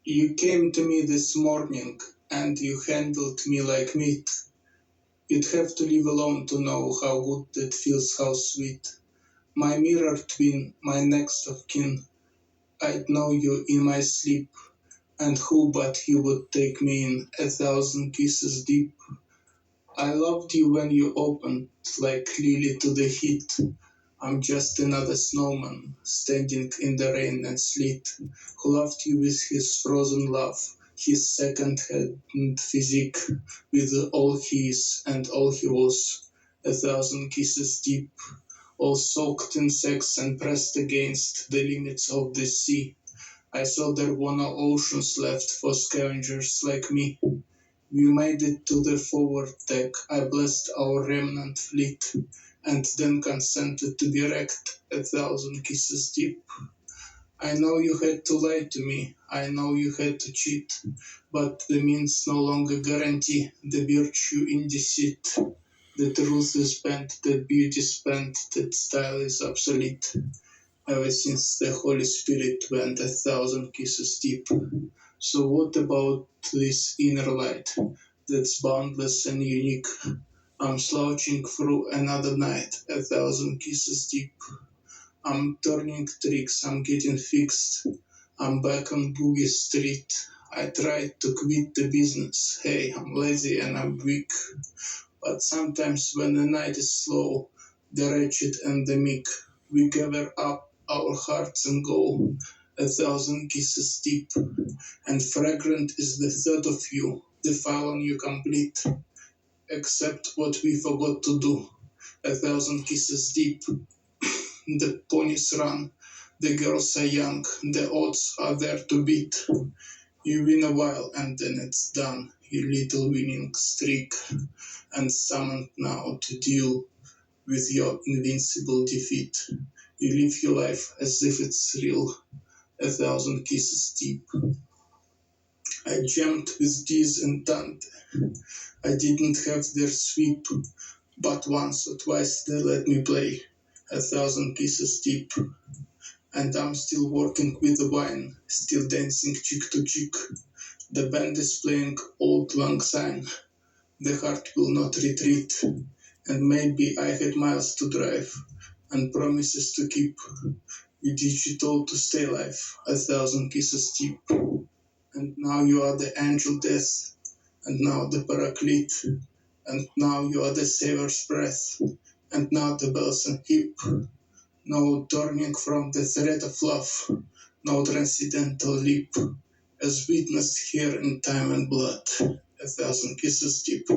You came to me this morning, and you handled me like meat. You'd have to live alone to know how good that feels, how sweet. My mirror twin, my next of kin, I'd know you in my sleep, and who but you would take me in 1,000 kisses deep. I loved you when you opened, like lily to the heat. I'm just another snowman, standing in the rain and sleet, who loved you with his frozen love, his second-hand physique, with all he is and all he was, 1,000 kisses deep, all soaked in sex and pressed against the limits of the sea. I saw there were no oceans left for scavengers like me. We made it to the forward deck. I blessed our remnant fleet, and then consented to be wrecked 1,000 kisses deep. I know you had to lie to me, I know you had to cheat, but the means no longer guarantee the virtue in deceit. The truth is bent, that beauty spent, that style is obsolete. Ever since the Holy Spirit went 1,000 kisses deep. So what about this inner light that's boundless and unique? I'm slouching through another night, 1,000 kisses deep. I'm turning tricks, I'm getting fixed. I'm back on Boogie Street. I tried to quit the business. Hey, I'm lazy and I'm weak. But sometimes when the night is slow, the wretched and the meek, we gather up our hearts and go 1,000 kisses deep. And fragrant is the thought of you, the file on you complete. Except what we forgot to do, 1,000 kisses deep. The ponies run, the girls are young, the odds are there to beat. You win a while and then it's done, your little winning streak, and summoned now to deal with your invincible defeat. You live your life as if it's real, 1,000 kisses deep. I jammed with Diz and Dante. I didn't have their sweep, but once or twice they let me play 1,000 kisses deep. And I'm still working with the wine, still dancing cheek to cheek. The band is playing Old Lang Syne. The heart will not retreat. And maybe I had miles to drive and promises to keep. You digital to stay alive, 1,000 kisses deep. And now you are the angel death, and now the paraclete, and now you are the savior's breath, and now the bells and hip. No turning from the thread of love, no transcendental leap, as witnessed here in time and blood, 1,000 kisses deep.